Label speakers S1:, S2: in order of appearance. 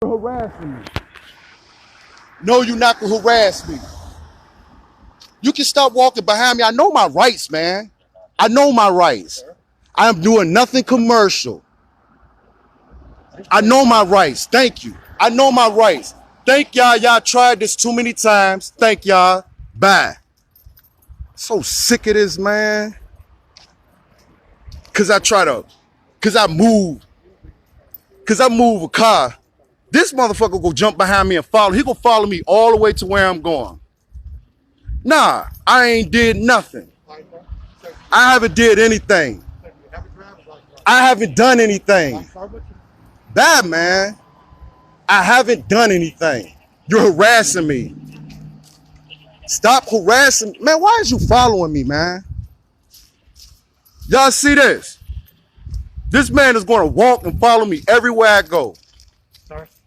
S1: You're harassing me. No, you're not gonna harass me. You can stop walking behind me. I know my rights, man. I know my rights. I'm doing nothing commercial. I know my rights. Thank you. I know my rights. Thank y'all. Y'all tried this too many times. Thank y'all. Bye. So sick of this, man. Cause I move a car. This motherfucker go jump behind me and follow. He gonna follow me all the way to where I'm going. Nah, I ain't did nothing. I haven't did anything. I haven't done anything. Bad, man. I haven't done anything. You're harassing me. Stop harassing me. Man, why is you following me, man? Y'all see this? This man is going to walk and follow me everywhere I go.